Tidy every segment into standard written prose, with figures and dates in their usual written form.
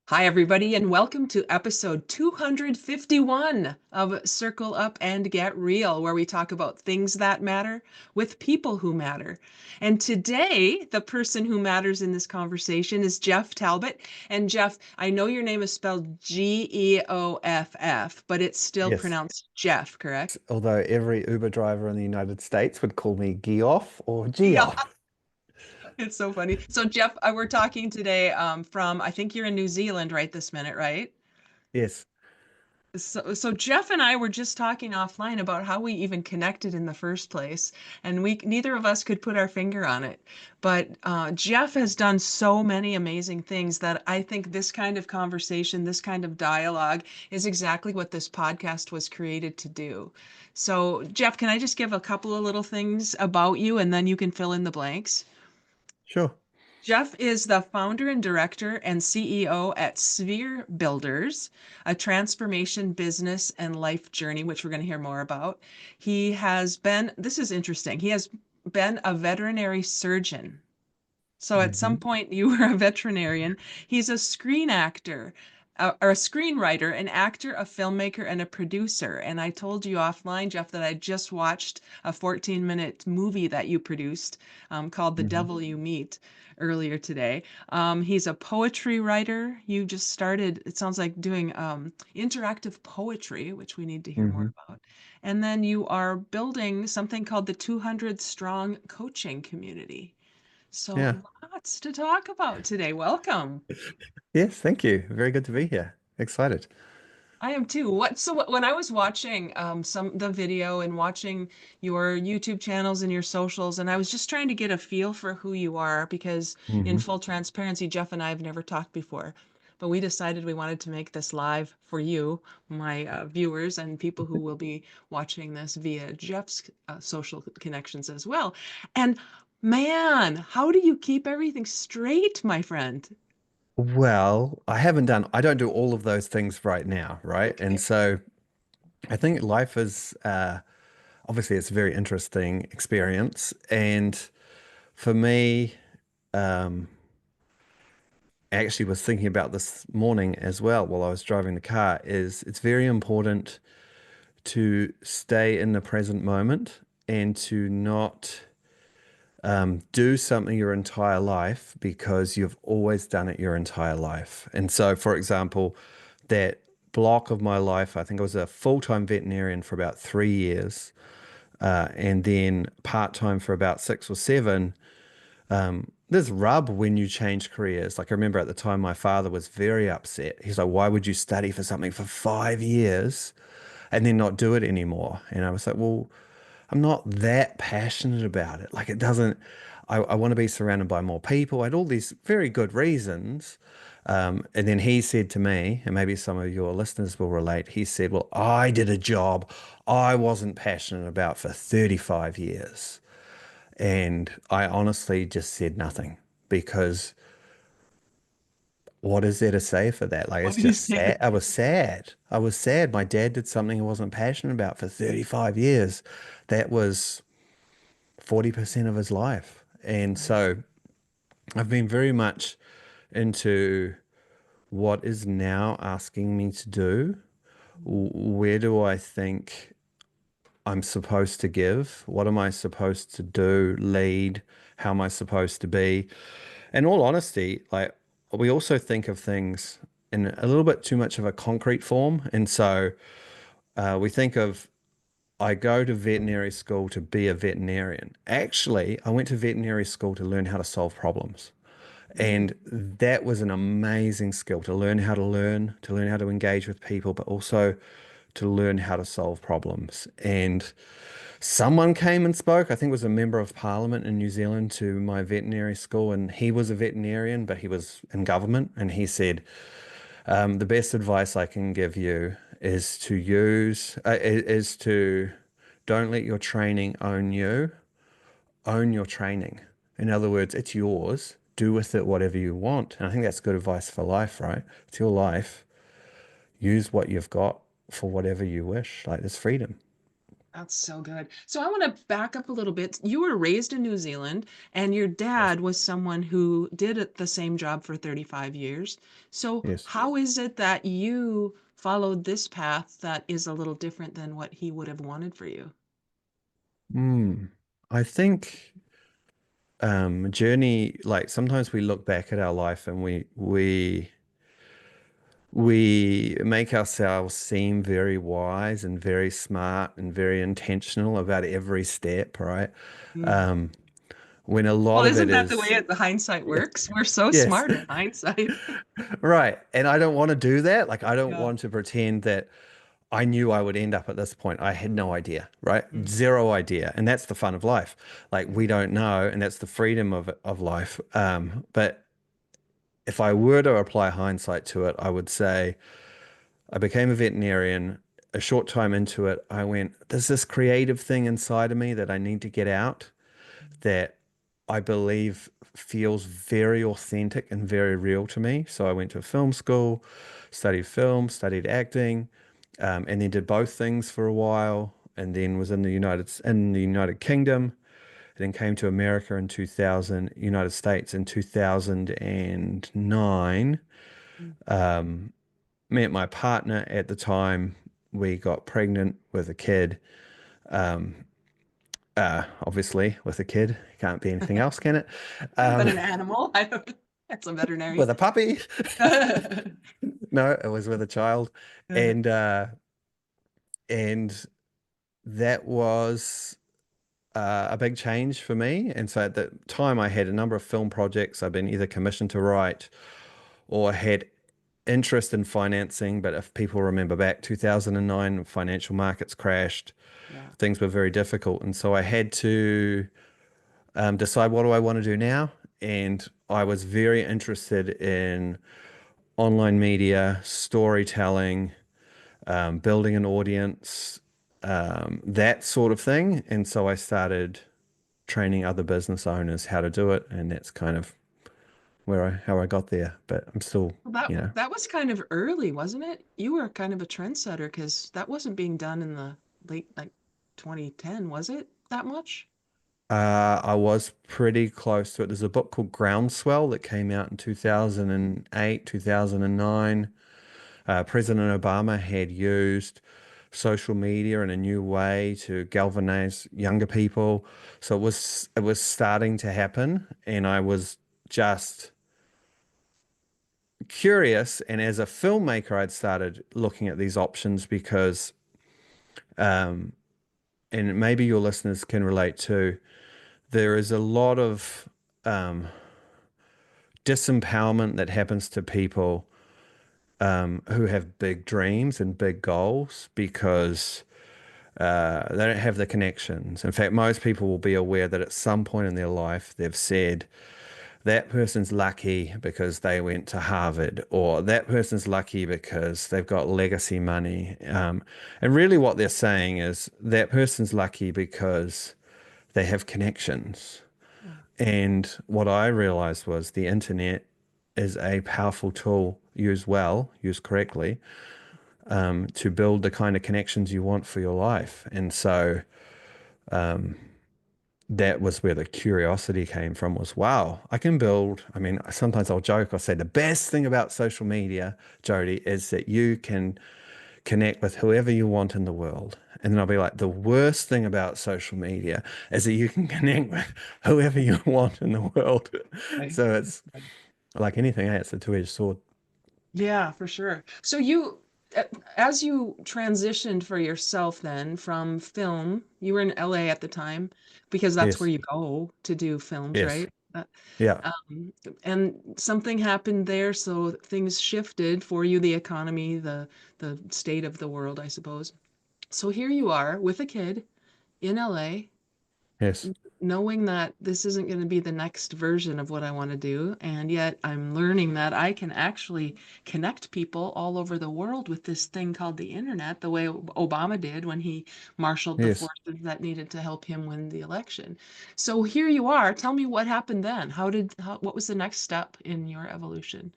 Hi, everybody, and welcome to episode 251 of Circle Up and Get Real, where we talk about things that matter with people who matter. And today, the person who matters in this conversation is Geoff Talbot. And Geoff, I know your name is spelled Geoff, but it's still Yes. pronounced Jeff, correct? Although every Uber driver in the United States would call me Geoff or Yeah, Geoff. it's so funny. So, Geoff, we're talking today from, I think you're in New Zealand right this minute, right? Yes. So Geoff and I were just talking offline about how we even connected in the first place, and we neither of us could put our finger on it. But Geoff has done so many amazing things that I think this kind of conversation, this kind of dialogue, is exactly what this podcast was created to do. So Geoff, can I just give a couple of little things about you, and then you can fill in the blanks? Sure. Geoff is the founder and director and CEO at Sphere Builders, a transformation business and life journey, which we're going to hear more about. He has been, this is interesting, he has been a veterinary surgeon. So at some Hmm. point you were a veterinarian. He's a screen actor, or a screenwriter, an actor, a filmmaker, and a producer. And I told you offline, Geoff, that I just watched a 14-minute movie that you produced called The Hmm. Devil You Meet earlier today. He's a poetry writer. You just started, it sounds like, doing interactive poetry, which we need to hear more Hmm. about. And then you are building something called the 200 Strong Coaching Community. Yeah. So lots to talk about today. Welcome. Yes, thank you. Very good to be here. Excited. I am too. When I was watching some the video and watching your YouTube channels and your socials, and I was just trying to get a feel for who you are because in Hmm. full transparency, Geoff and I have never talked before. But we decided we wanted to make this live for you, my viewers, and people who will be watching this via Geoff's social connections as well. And man, how do you keep everything straight, my friend? Well, I don't do all of those things right now, right? And Okay. so I think life is, obviously it's a very interesting experience. And for me, um, I actually was thinking about this morning as well while I was driving the car, is it's very important to stay in the present moment and to not do something your entire life because you've always done it your entire life. And so, for example, that block of my life, I think I was a full-time veterinarian for about 3 years, and then part-time for about 6 or 7. There's rub when you change careers. Like I remember at the time, my father was very upset. He's like, "Why would you study for something for 5 years and then not do it anymore?" And I was like, "Well, I'm not that passionate about it. Like it doesn't, I want to be surrounded by more people." I had all these very good reasons. And then he said to me, and maybe some of your listeners will relate, he said, "Well, I did a job I wasn't passionate about for 35 years." And I honestly just said nothing because what is there to say for that? Like, What it's did you just say? sad. I was sad. I was sad. My dad did something he wasn't passionate about for 35 years. That was 40% of his life. And so I've been very much into what is now asking me to do. Where do I think I'm supposed to give? What am I supposed to do, lead? How am I supposed to be? In all honesty, like we also think of things in a little bit too much of a concrete form. And so we think of I go to veterinary school to be a veterinarian. Actually, I went to veterinary school to learn how to solve problems. Mm. And that was an amazing skill to learn how to engage with people, but also to learn how to solve problems. And someone came and spoke, I think it was a member of parliament in New Zealand to my veterinary school, and he was a veterinarian, but he was in government. And he said, the best advice I can give you is to don't let your training own you, own your training. In other words, it's yours. Do with it whatever you want. And I think that's good advice for life, right? It's your life. Use what you've got for whatever you wish. Like there's freedom. That's so good. So I want to back up a little bit. You were raised in New Zealand, and your Yes. dad was someone who did the same job for 35 years. So Yes. how is it that you followed this path that is a little different than what he would have wanted for you? Hmm. I think journey, like sometimes we look back at our life and we make ourselves seem very wise and very smart and very intentional about every step, right? Mm. Um, when a Well, lot of it isn't that the way is, the hindsight yes, works? We're so yes, smart in hindsight. right. And I don't want to do that. Like, I don't Yeah. want to pretend that I knew I would end up at this point. I had no idea, right? Mm. Zero idea. And that's the fun of life. Like, we Mm. don't know, and that's the freedom of life. But if I were to apply hindsight to it, I would say, I became a veterinarian. A short time into it, I went, there's this creative thing inside of me that I need to get out that I believe feels very authentic and very real to me. So I went to a film school, studied film, studied acting, and then did both things for a while, and then was in the United Kingdom, and then came to America in 2000, United States in 2009. Mm. Met my partner at the time. We got pregnant with a kid. Obviously, with a kid, can't be anything else, can it? Could have been Um, an animal. I don't know. That's a veterinary. with a puppy. No, it was with a child, and uh, and that was a big change for me. And so at the time, I had a number of film projects I've been either commissioned to write or had interest in financing. But if people remember back, 2009, financial markets crashed. Yeah. Things were very difficult. And so I had to decide what do I want to do now. And I was very interested in online media, storytelling, building an audience, that sort of thing. And so I started training other business owners how to do it. And that's kind of how I got there. But I'm still, Well, you know, that was kind of early, wasn't it? You were kind of a trendsetter because that wasn't being done in the late like 2010, was it? That much? I was pretty close to it. There's a book called Groundswell that came out in 2008, 2009. President Obama had used social media in a new way to galvanize younger people. So it was starting to happen, and I was just curious. And as a filmmaker, I'd started looking at these options because, and maybe your listeners can relate too, there is a lot of disempowerment that happens to people who have big dreams and big goals because they don't have the connections. In fact, most people will be aware that at some point in their life, they've said, that person's lucky because they went to Harvard, or that person's lucky because they've got legacy money. And really, what they're saying is that person's lucky because they have connections. Yeah. And what I realized was the internet is a powerful tool, used well, used correctly, to build the kind of connections you want for your life. And so that was where the curiosity came from was, wow, I can build. I mean, sometimes I'll joke, I'll say the best thing about social media, Jody, is that you can connect with whoever you want in the world. And then I'll be like, the worst thing about social media is that you can connect with whoever you want in the world. Right. So it's like anything, it's a two-edged sword. Yeah, for sure. So you, as you transitioned for yourself then from film, you were in LA at the time because that's where Yes. you go to do films, Yes. right? Yeah. Um, and something happened there, so things shifted for you, the economy, the state of the world, I suppose. So here you are with a kid in LA. Yes. knowing that this isn't going to be the next version of what I want to do, and yet I'm learning that I can actually connect people all over the world with this thing called the internet, the way Obama did when he marshaled the Yes. forces that needed to help him win the election. So here you are. Tell me what happened then. What was the next step in your evolution?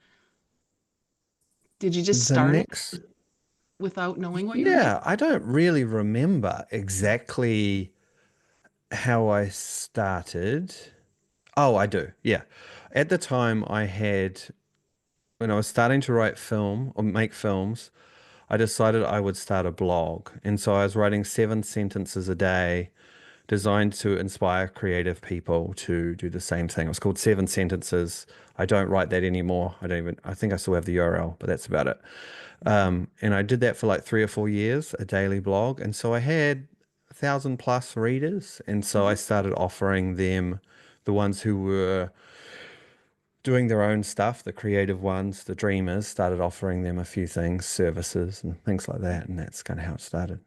Did you just The start it next, without knowing what you were doing? yeah, I don't really remember exactly how I started. Oh, I do. Yeah. At the time, when I was starting to write film or make films, I decided I would start a blog. And so I was writing 7 sentences a day designed to inspire creative people to do the same thing. It was called 7 Sentences. I don't write that anymore. I think I still have the URL, but that's about it. And I did that for like 3 or 4 years, a daily blog. And so I had 1,000 plus readers. And so I Mhm. started offering them, the ones who were doing their own stuff, the creative ones, the dreamers, started offering them a few things, services and things like that. And that's kind of how it started.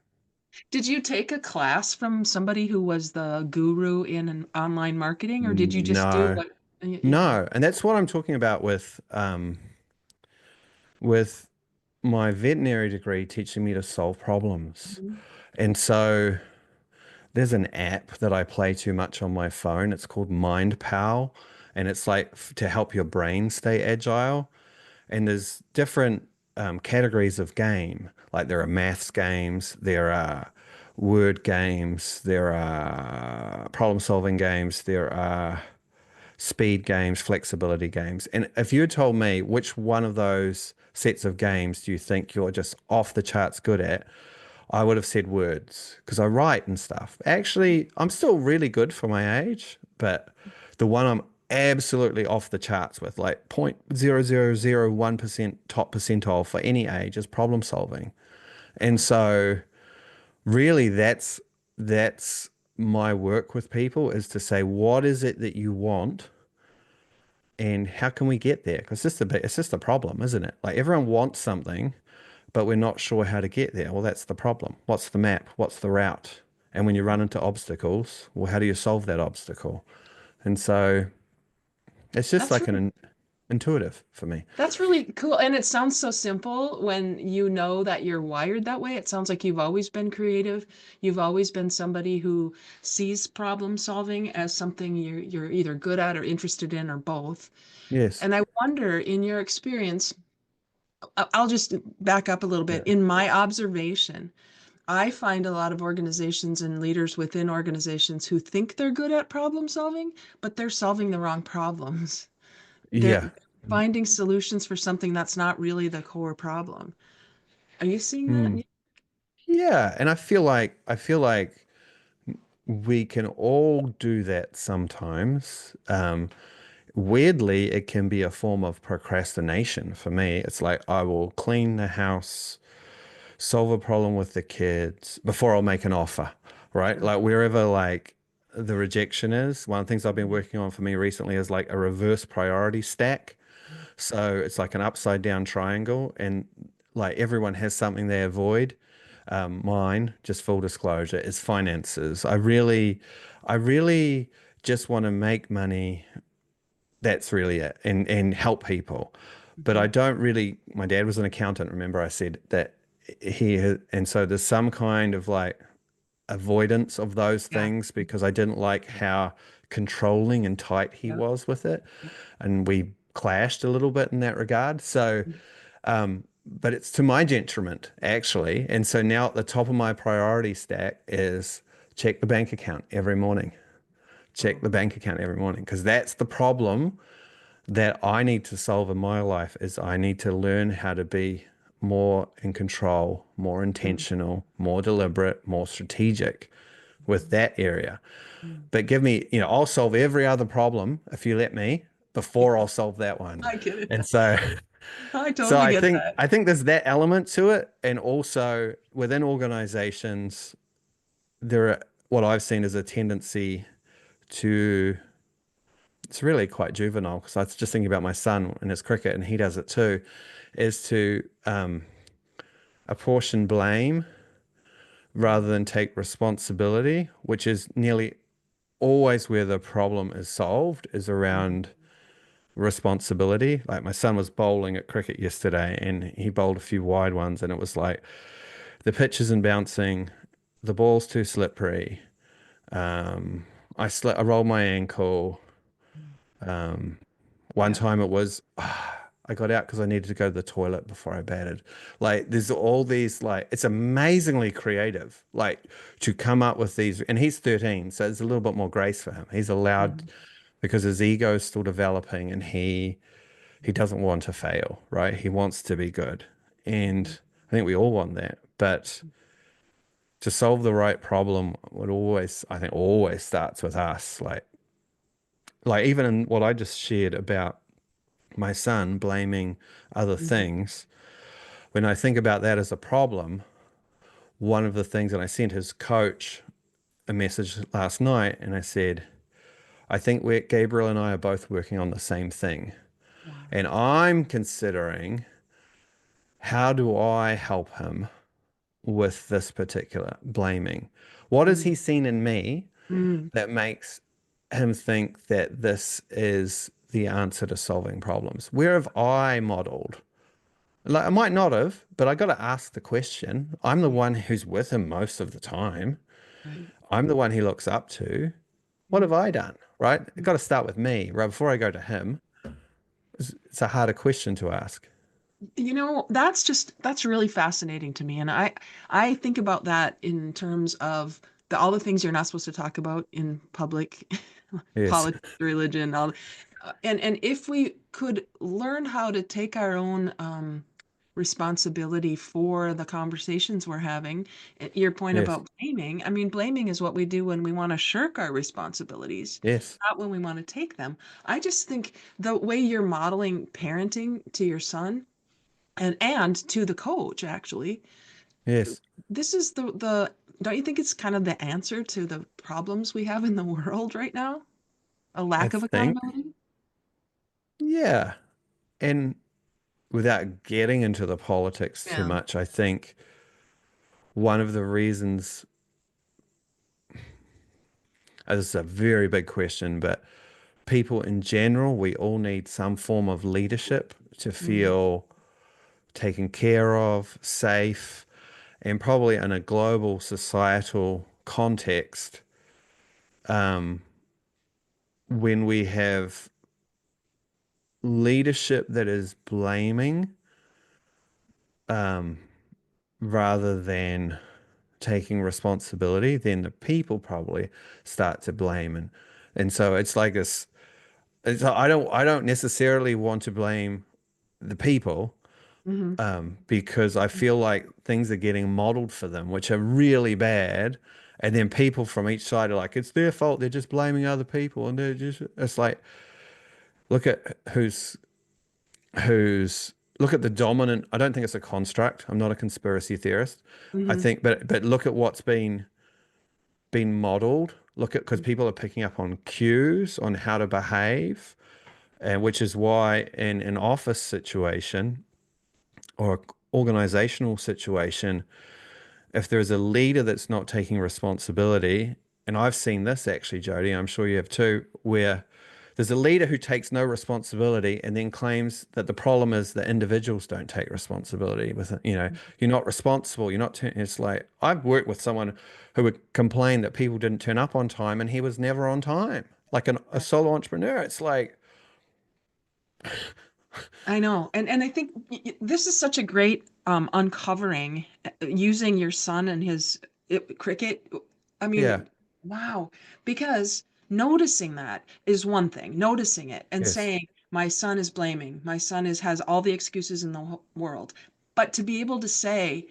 Did you take a class from somebody who was the guru in an online marketing, or did you just do No, what? Yeah. no. And that's what I'm talking about with my veterinary degree teaching me to solve problems. Mhm. And so there's an app that I play too much on my phone. It's called Mind Pal, and it's like to help your brain stay agile. And there's different categories of game. Like there are maths games, there are word games, there are problem solving games, there are speed games, flexibility games. And if you had told me which one of those sets of games do you think you're just off the charts good at, I would have said words because I write and stuff. Actually, I'm still really good for my age, but the one I'm absolutely off the charts with, like 0.0001% top percentile for any age, is problem solving. And so really that's my work with people, is to say, what is it that you want and how can we get there? Because it's just a problem, isn't it? Like everyone wants something, but we're not sure how to get there. Well, that's the problem. What's the map? What's the route? And when you run into obstacles, well, how do you solve that obstacle? And so it's just That's like really an intuitive for me. that's really cool. And it sounds so simple when you know that you're wired that way. It sounds like you've always been creative. You've always been somebody who sees problem solving as something you're either good at or interested in or both. Yes. And I wonder, in your experience, I'll just back up a little Yeah. bit. In my observation, I find a lot of organizations and leaders within organizations who think they're good at problem solving, but they're solving the wrong problems. They're Yeah. finding solutions for something that's not really the core problem. Are you seeing that? Mm. Yeah. And I feel like we can all do that sometimes. Weirdly, it can be a form of procrastination for me. It's like I will clean the house, solve a problem with the kids before I'll make an offer, right? Like wherever like the rejection is. One of the things I've been working on for me recently is like a reverse priority stack. So it's like an upside down triangle, and like everyone has something they avoid. Mine, just full disclosure, is finances. I really just want to make money. That's really it, and help people. But I Mhm. don't really. My dad was an accountant. Remember, I said that and so there's some kind of like avoidance of those Yeah. things because I didn't like how controlling and tight he Yeah. was with it, and we clashed a little bit in that regard. So, but it's to my detriment actually, and so now at the top of my priority stack is check the bank account every morning. Check Oh, the bank account every morning because that's the problem that I need to solve in my life. Is I need to learn how to be more in control, more mm, intentional, more deliberate, more strategic with mm, that area. mm. But give me, I'll solve every other problem if you let me before I'll solve that one. I get it. And so I so totally I get think that. I think there's that element to it. And also within organizations, there are what I've seen as a tendency to it's really quite juvenile because I was just thinking about my son and his cricket, and he does it too, is to apportion blame rather than take responsibility, which is nearly always where the problem is solved is Mhm. around responsibility. Like my son was bowling at cricket yesterday and he bowled a few wide ones and it was like the pitch isn't bouncing, the ball's too slippery. Um, I rolled my ankle. Um, One Yeah. time it was, I got out because I needed to go to the toilet before I batted. Like, there's all these, like, it's amazingly creative, like, to come up with these. And he's 13, so there's a little bit more grace for him. He's allowed Mhm. because his ego is still developing and he doesn't want to fail, right? He wants to be good. And I think we all want that. But to solve the right problem would always, I think, always starts with us. Like even in what I just shared about my son blaming other Mhm. things, when I think about that as a problem, one of the things, and I sent his coach a message last night and I said, I think Gabriel and I are both working on the same thing. Wow. And I'm considering how do I help him with this particular blaming? What has Mm. he seen in me Mm. that makes him think that this is the answer to solving problems? Where have I modeled? Like I might not have, but I got to ask the question. I'm the Yeah. one who's with him most of the time. Right. I'm the one he looks up to. What Mm. have I done? Right? It Mm. got to start with me, right? Before I go to him. It's a harder question to ask. That's really fascinating to me. And I think about that in terms of all the things you're not supposed to talk about in public, Yes. politics, religion, and if we could learn how to take our own responsibility for the conversations we're having, your point Yes. about blaming, I mean, blaming is what we do when we want to shirk our responsibilities, Yes. not when we want to take them. I just think the way you're modeling parenting to your son and to the coach actually, Yes. this is the don't you think it's kind of the answer to the problems we have in the world right now? A I lack of think, accountability? yeah. And without getting into the politics too Yeah. much, I think one of the reasons, this is a very big question, but people in general, we all need some form of leadership to Mm. feel taken care of, safe, and probably in a global societal context, when we have leadership that is blaming, rather than taking responsibility, then the people probably start to blame and so it's like this. I don't necessarily want to blame the people, Hmm. because I feel like things are getting modeled for them, which are really bad. And then people from each side are like, it's their fault. They're just blaming other people. And they're just, it's like, look at who's, look at the dominant. I don't think it's a construct. I'm not a conspiracy theorist. I Hmm. think, but look at what's been modeled. Look at, because people are picking up on cues on how to behave. And which is why in an office situation or organizational situation, if there's a leader that's not taking responsibility, and I've seen this actually, Jody, I'm sure you have too, where there's a leader who takes no responsibility and then claims that the problem is that individuals don't take responsibility with it. You're not responsible. You're not, it's like, I've worked with someone who would complain that people didn't turn up on time and he was never on time. Like a solo entrepreneur. It's like, I know. And I think this is such a great uncovering using your son and his cricket. I yeah, mean, wow. Because noticing that is one thing, noticing it and yes, saying, my son is blaming, my son has all the excuses in the world. But to be able to say,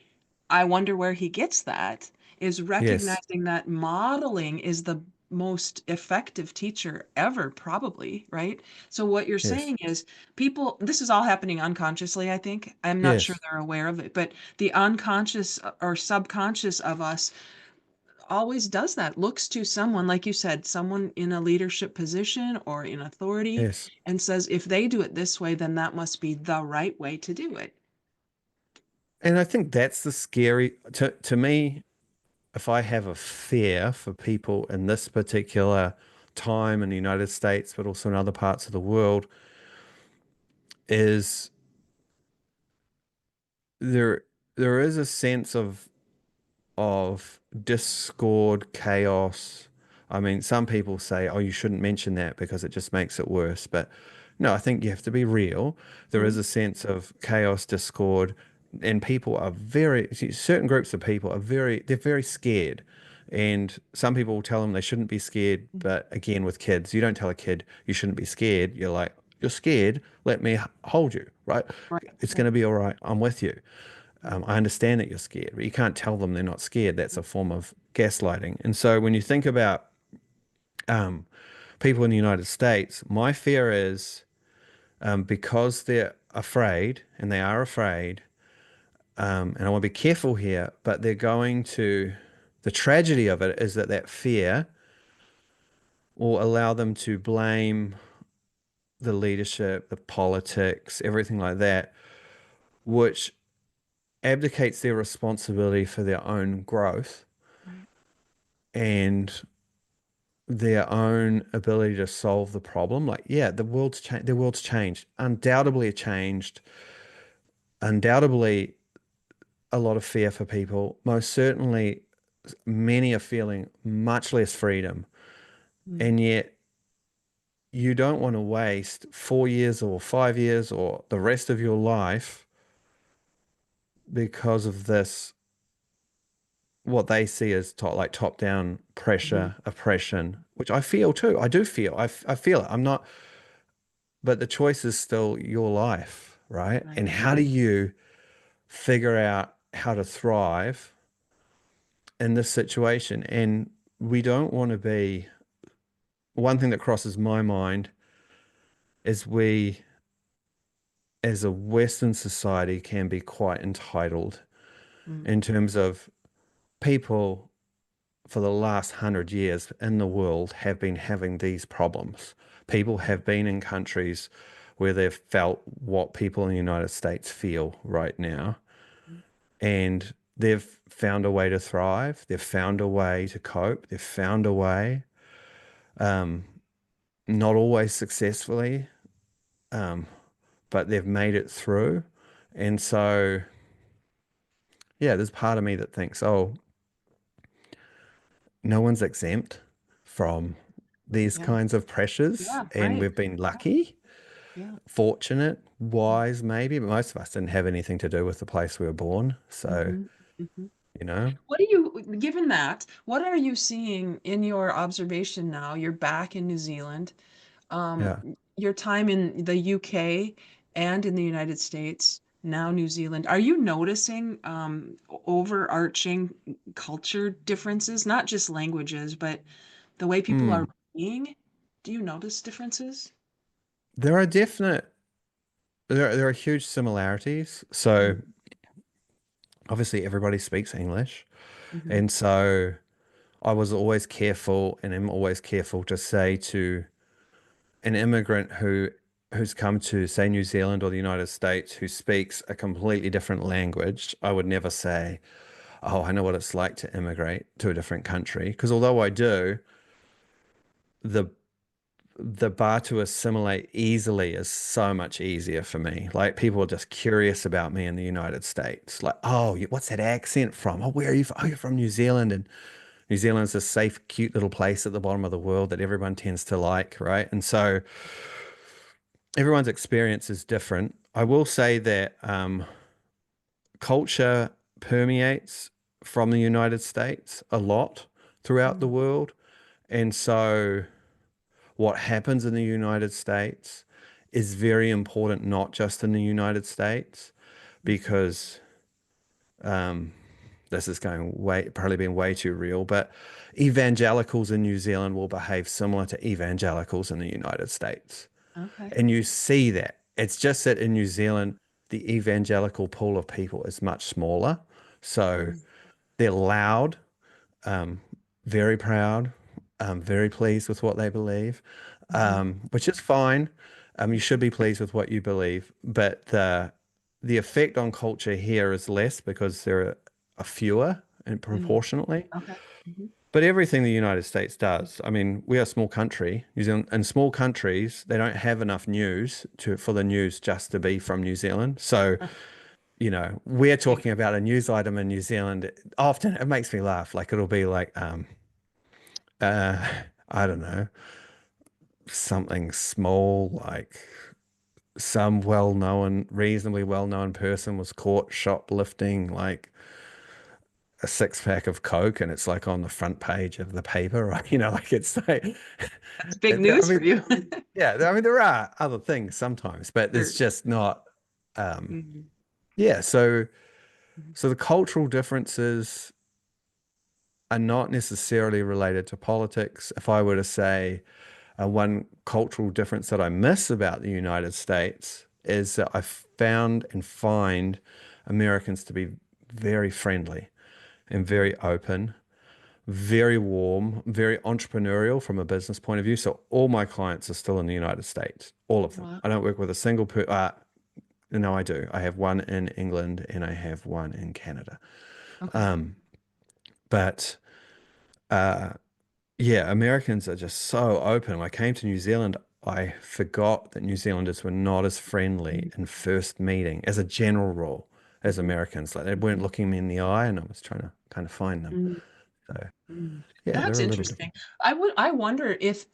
I wonder where he gets that, is yes, recognizing that modeling is the most effective teacher ever, probably, right? So what you're yes, saying is people, this is all happening unconsciously, I think. I'm not sure yes, they're aware of it, but the unconscious or subconscious of us always does that, looks to someone, like you said, someone in a leadership position or in authority, yes. and says, if they do it this way, then that must be the right way to do it. And I think that's the scary to me. if I have a fear for people in this particular time in the United States, but also in other parts of the world, is there there is a sense of discord, chaos. I mean, some people say, "Oh, you shouldn't mention that because it just makes it worse." But no, I think you have to be real. There is Mm, a sense of chaos, discord, and people are very, certain groups of people are they're very scared. And some people will tell them they shouldn't be scared. mm, But again, with kids, you don't tell a kid you shouldn't be scared. You're like, "You're scared. Let me hold you, right? right, It's going right, to be all right. I'm with you." right. I understand that you're scared, but you can't tell them they're not scared. That's a form of gaslighting. And so when you think about um, people in the United States, my fear is because they're afraid, and they are afraid, and I want to be careful here, but they're going to, the tragedy of it is that that fear will allow them to blame the leadership, the politics, everything like that, which abdicates their responsibility for their own growth Right. and their own ability to solve the problem. Like, yeah, the world's changed. Undoubtedly it changed. Undoubtedly a lot of fear for people. Most certainly many are feeling much less freedom. Mm, And yet you don't want to waste 4 years or 5 years or the rest of your life because of this, what they see as like top down mhm. pressure, oppression, which I feel too. I do feel, I feel it. I'm not, but the choice is still your life, right? Right. And how do you figure out how to thrive in this situation? And we don't want to be, one thing that crosses my mind is we, as a Western society, can be quite entitled Mm, in terms of people for the last 100 years in the world have been having these problems. People have been in countries where they've felt what people in the United States feel right now, mm, and they've found a way to thrive. They've found a way to cope. They've found a way, um, not always successfully, um, but they've made it through. And so, yeah, there's part of me that thinks, oh, no one's exempt from these yeah. kinds of pressures, Yeah. and Right. we've been lucky, Yeah. fortunate, Mm, wise, maybe, but most of us didn't have anything to do with the place we were born. So, mhm, mhm. you know, What do you, given that, what are you seeing in your observation now? You're back in New Zealand. Um, yeah. your time in the UK and in the United States, now New Zealand. Are you noticing overarching culture differences, not just languages, but the way people are Mm. being? Do you notice differences? There are definite, there are huge similarities. So, Mm, obviously, everybody speaks English. mhm, And so, I was always careful and am always careful to say to an immigrant who's come to, say, New Zealand or the United States, who speaks a completely different language, I would never say, "Oh, I know what it's like to immigrate to a different country." Because although I do, the the bar to assimilate easily is so much easier for me. Like, people are just curious about me in the United States. Like, "Oh, what's that accent from? Oh, where are you from? Oh, you're from New Zealand." And New Zealand's a safe, cute little place at the bottom of the world that everyone tends to like, right? And so everyone's experience is different. I will say that culture permeates from the United States a lot throughout the mm, world. And so what happens in the United States is very important, not just in the United States, mhm, because um, this is going way, probably being way too real, but evangelicals in New Zealand will behave similar to evangelicals in the United States. okay. And you see that. It's just that in New Zealand, the evangelical pool of people is much smaller. So Mm, they're loud, um, very proud, very pleased with what they believe, mhm, which is fine. You should be pleased with what you believe, but the effect on culture here is less because there are fewer and Mm. proportionately. Okay. Mhm. But everything the United States does, I mean, we are a small country. New Zealand, in small countries, they don't have enough news for the news just to be from New Zealand. So, we're Big. talking about a news item in New Zealand. Often it makes me laugh. Like it'll be like, uh, I don't know, something small, like some well-known, reasonably well-known person was caught shoplifting like a six-pack of Coke, and it's like on the front page of the paper, right? Like it's like, That's big I news for mean, you. yeah, I mean, there are other things sometimes, but it's Sure. just not, um, Mhm. yeah. So, Mhm. so the cultural differences are not necessarily related to politics. If I were to say one cultural difference that I miss about the United States is that I found and find Americans to be very friendly and very open, very warm, very entrepreneurial from a business point of view. So all my clients are still in the United States, all of them. Wow. I don't work with a single no, I do. I have one in England and I have one in Canada. Okay. Um, but uh, yeah, Americans are just so open. When I came to New Zealand, I forgot that New Zealanders were not as friendly Mhm. in first meeting as a general rule as Mhm. Americans. Like they weren't Mhm. looking me in the eye, and I was trying to kind of find them. Mhm. So Mm. yeah, they're That's a little interesting. different. I wonder if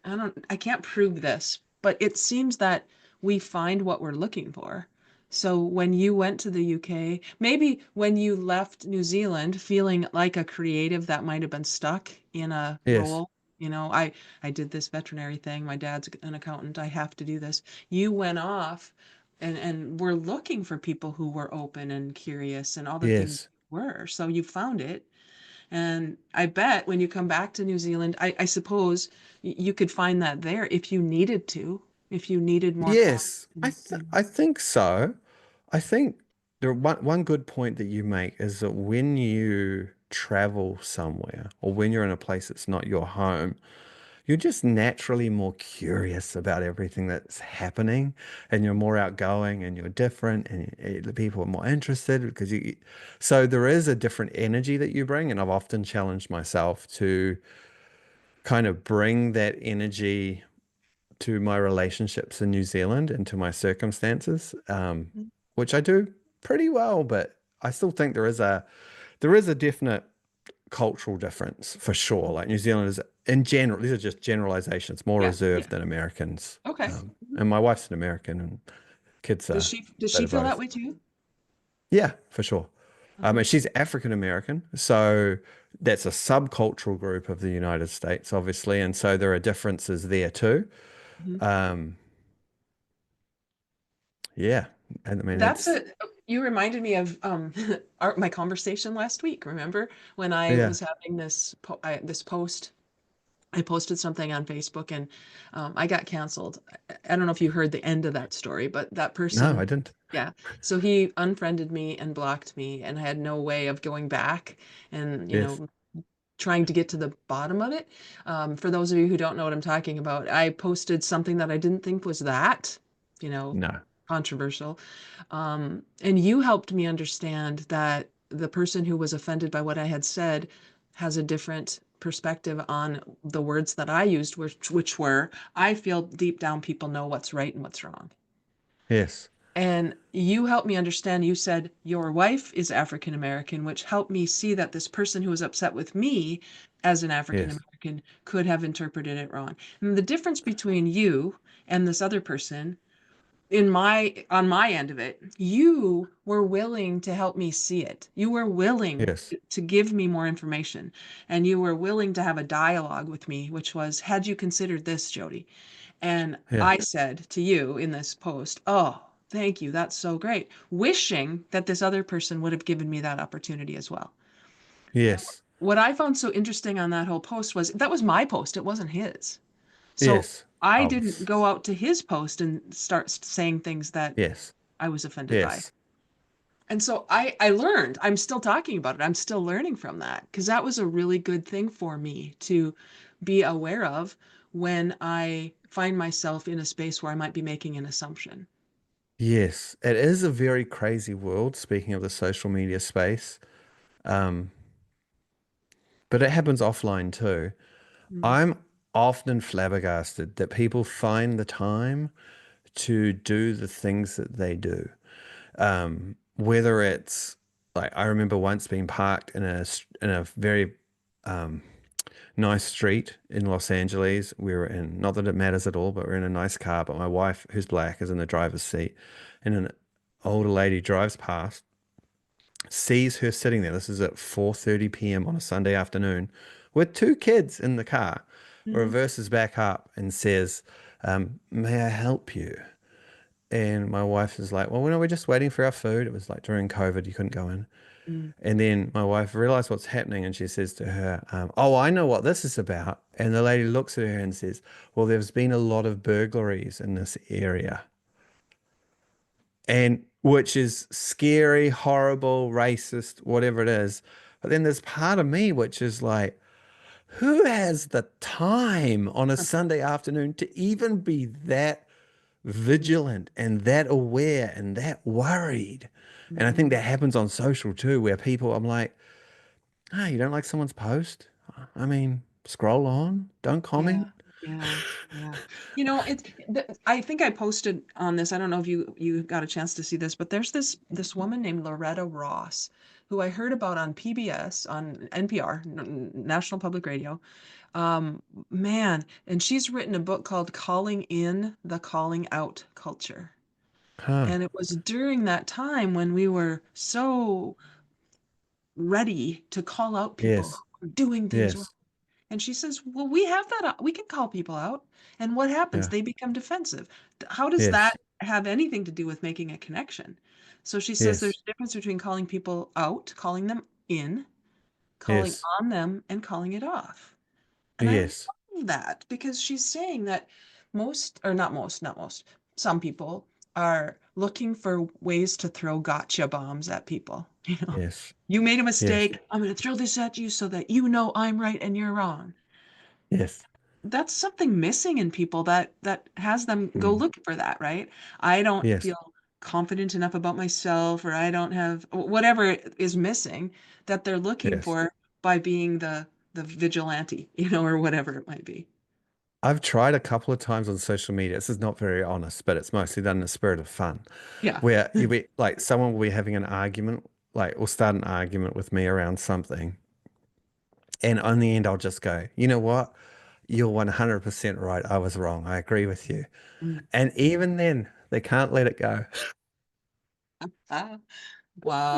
I can't prove this, but it seems that we find what we're looking for. So when you went to the UK, maybe when you left New Zealand feeling like a creative that might have been stuck in a Yes, role, I did this veterinary thing, my dad's an accountant, I have to do this. You went off and were looking for people who were open and curious and all the things yes, you were. So you found it. And I bet when you come back to New Zealand, I suppose you could find that there if you needed to, if you needed more contact. yes. I think so. I think one good point that you make is that when you travel somewhere or when you're in a place that's not your home, you're just naturally more curious about everything that's happening, and you're more outgoing and you're different, and the people are more interested because so there is a different energy that you bring. And I've often challenged myself to kind of bring that energy to my relationships in New Zealand and to my circumstances, which I do pretty well, but I still think there is a definite cultural difference for sure. Like New Zealanders in general, these are just generalizations, more Yeah, yeah. reserved than Americans. Okay. And my wife's an American and kids are Does a bit she of feel that both. way too? Yeah, for sure. Okay. And she's African American, so that's a subcultural group of the United States, obviously, and so there are differences there too. Mhm. Um, yeah, and I mean That's it's you reminded me of my conversation last week. Remember when I yeah. was having this post I posted something on Facebook and I got canceled. I don't know if you heard the end of that story, but that No, I person, didn't. yeah. So he unfriended me and blocked me and I had no way of going back and, Yes. trying to get to the bottom of it. For those of you who don't know what I'm talking about, I posted something that I didn't think was you know, No. controversial. And you helped me understand that the person who was offended by what I had said has a different perspective on the words that I used, which were, I feel deep down people know what's right and what's wrong. Yes. And you helped me understand, you said your wife is African American, which helped me see that this person who was upset with me as an African Yes. American could have interpreted it wrong. And the difference between you and this other person on my end of it, you were willing to help me see it. You were willing Yes. to give me more information and you were willing to have a dialogue with me, which was, had you considered this, Jody? And Yeah. I said to you in this post, oh, thank you. That's so great. Wishing that this other person would have given me that opportunity as well. Yes. What I found so interesting on that whole post was that was my post. It wasn't his. So Yes. I Oh, didn't go out to his post and start saying things that yes. I was offended by. Yes. And so I learned, I'm still talking about it. I'm still learning from that because that was a really good thing for me to be aware of when I find myself in a space where I might be making an assumption. Yes. It is a very crazy world, speaking of the social media space. Um, but it happens offline too. Mm, I'm often flabbergasted that people find the time to do the things that they do. Whether it's like I remember once being parked in a very um, nice street in Los Angeles. We were in, not that it matters at all, but we're in a nice car. But my wife, who's black, is in the driver's seat, and an older lady drives past, sees her sitting there. This is at 4:30 p.m. on a Sunday afternoon with two kids in the car. mhm, Reverses back up and says, "May I help you?" And my wife is like, "Well, we're just waiting for our food." It was like during COVID, you couldn't go in. mm, And then my wife realized what's happening and she says to her, "Oh, I know what this is about." And the lady looks at her and says, "Well, there's been a lot of burglaries in this area." And which is scary, horrible, racist, whatever it is. But then there's part of me which is like, who has the time on a Sunday afternoon to even be that vigilant and that aware and that worried? And I think mhm. that happens on social too, where people, I'm like, ah, you don't like someone's post? I mean, scroll on, don't Yeah, comment. yeah, yeah. I think I posted on this. I don't know if you got a chance to see this, but there's this woman named Loretta Ross who I heard about on PBS on NPR, National Public Radio. Man, and she's written a book called Calling In the Calling Out Culture. Huh. And it was during that time when we were so ready to call out people Yes. who were doing things wrong. Yes. And she says, well, we have that. We can call people out. And what happens? Yeah. They become defensive. How does that Yes. have anything to do with making a connection? So she says there's Yes. a difference between calling people out, calling them in, calling Yes. on them, and calling it off. And I Yes. love that because she's saying that or not most, some people are looking for ways to throw gotcha bombs at people. Yes. You made a Yes. mistake. I'm going to throw this at you so that you know I'm right and you're wrong. Yes. That's something missing in people that has them go Mm. looking for that, right? I don't Yes. feel confident enough about myself, or I don't have whatever is missing that they're looking Yes. for by being the vigilante, or whatever it might be. I've tried a couple of times on social media. This is not very honest, but it's mostly done in the spirit of fun. Yeah. Where you be like someone will be having an argument, like will start an argument with me around something. And on the end, I'll just go, you know what? You're 100% right. I was wrong. I agree with you. Mm. And even then, they can't let it go. Ah,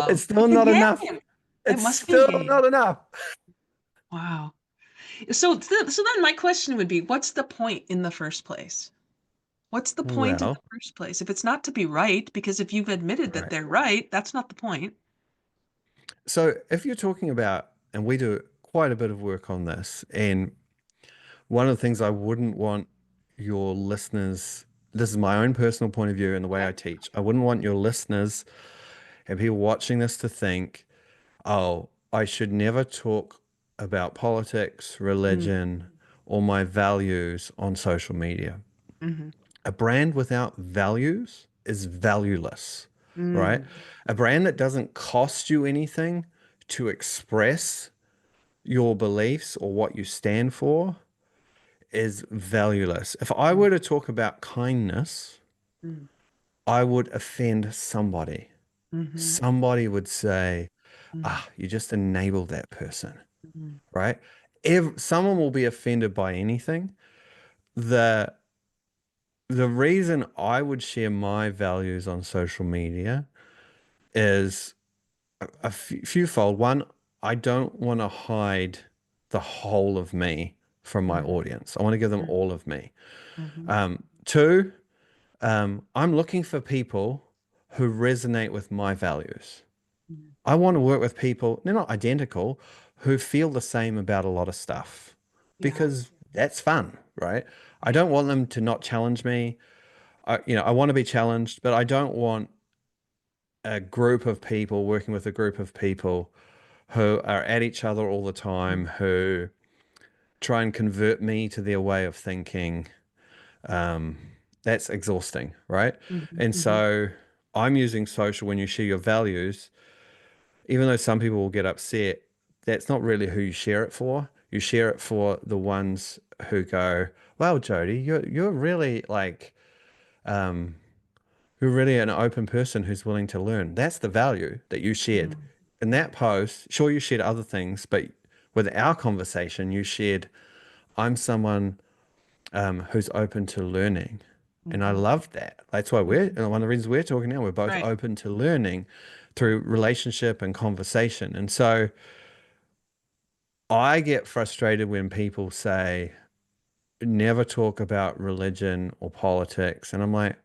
It's wow. still It's a not enough. game. It It's must be a still game. not enough. Wow. So then my question would be, what's the point in the first place? What's the point in the Well, first place? If it's not to be right, because if you've admitted that right. they're right, that's not the point. So if you're talking about, and we do quite a bit of work on this, and one of the things I wouldn't want your listeners, this is my own personal point of view and the way Okay. I teach, I wouldn't want your listeners and people watching this to think, oh, I should never talk about politics, Mm, religion, or my values on social media. hmm A brand without values is valueless, right? mm, A brand that doesn't cost you anything to express your beliefs or what you stand for is valueless. If I mm, were to talk about kindness, mm, I would offend somebody. hmm Somebody would say, mm, ah, you just enabled that person, mm, right? If someone will be offended by anything, the the reason I would share my values on social media is a fewfold. One, I don't want to hide the whole of me from my mm, audience. I want to give them mm, all of me. mhm, Two, I'm looking for people who resonate with my values. mm. I want to work with people, they're not identical, who feel the same about a lot of stuff Yeah. because that's fun, right? I don't want them to not challenge me. I want to be challenged, but I don't want a group of people working with a group of people who are at each other all the time, Mm, who try and convert me to their way of thinking. Um, that's exhausting, right? mhm, And mhm, so I'm using social when you share your values. even though some people will get upset, that's not really who you share it for. You share it for the ones who go, "Well, Jody, you're really like um, you're really an open person who's willing to learn." That's the value that you shared Mm, in that post. Sure, you shared other things, but with our conversation, you shared, "I'm someone who's open to learning." And I mhm, love that. That's why mhm. and one of the reasons we're talking now, we're both Right. open to learning through relationship and conversation. And so I get frustrated when people say, never talk about religion or politics. And I'm like,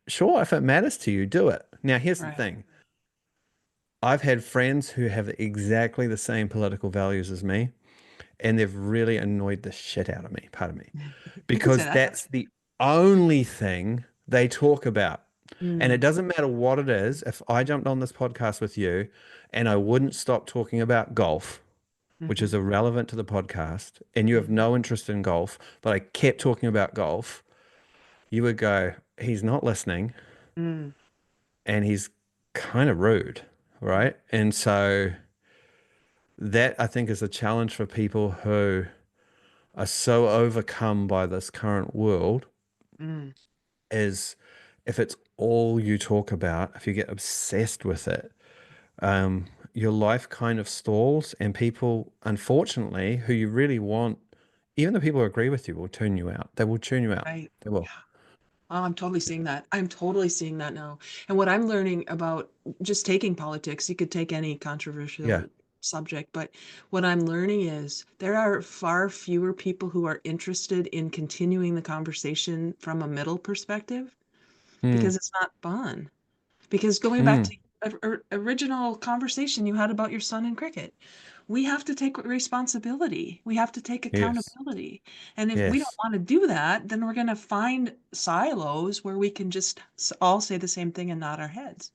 Sure, if it matters to you, do it." Now, here's the Right. thing. I've had friends who have exactly the same political values as me, and they've really annoyed the shit out of me, pardon me, You could say because that. that's the only thing they talk about. And it Mm, doesn't matter what it is. If I jumped on this podcast with you and I wouldn't stop talking about golf, which mhm, is irrelevant to the podcast, and you have mhm, no interest in golf, but I kept talking about golf, you would go, he's not listening mm, and he's kind of rude, right? And so that I think is a challenge for people who are so overcome by this current world mm. is if it's all you talk about, if you get obsessed with it, your life kind of stalls, and people, unfortunately, who you really want, even the people who agree with you, will tune you out. They will tune you out. Right. They will. Oh, I'm totally seeing that. I'm totally seeing that now. And what I'm learning about just taking politics, you could take any Yeah. controversial subject, but what I'm learning is there are far fewer people who are interested in continuing the conversation from a middle perspective Mm, because it's not fun. Because going back mm, to original conversation you had about your son in cricket, we have to take responsibility. We have to take yes. accountability. And if we don't Yes. want to do that, then we're going to find silos where we can just all say the same thing and nod our heads.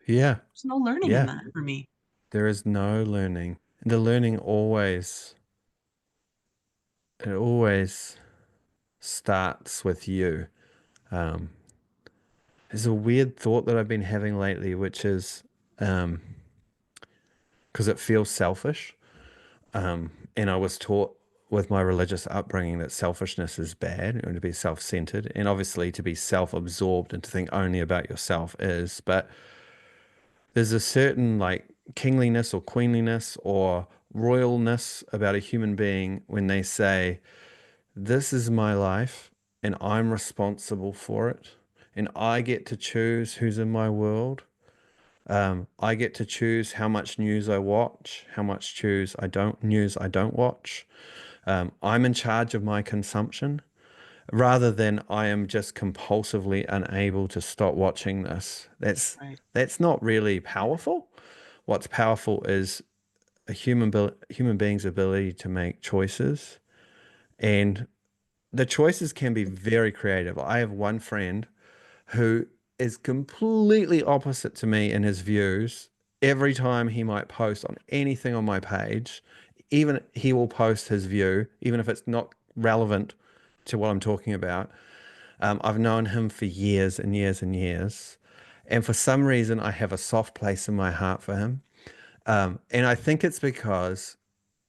Yeah. There's no learning in Yeah. that for me. There is no learning. The learning it always starts with you. Um, there's a weird thought that I've been having lately, which is um, because it feels selfish. And I was taught with my religious upbringing that selfishness is bad and to be self-centered, and obviously to be self-absorbed and to think only about yourself is. But there's a certain like kingliness or queenliness or royalness about a human being when they say, "This is my life and I'm responsible for it, and I get to choose who's in my world. I get to choose how much news I watch, how much news I don't watch. I'm in charge of my consumption rather than I am just compulsively unable to stop watching this." Right. That's not really powerful. What's powerful is human being's ability to make choices, and the choices can be very creative. I have one friend who is completely opposite to me in his views. Every time he might post on anything on my page, even he will post his view, even if it's not relevant to what I'm talking about. I've known him for years and years and years. And for some reason, I have a soft place in my heart for him. And I think it's because,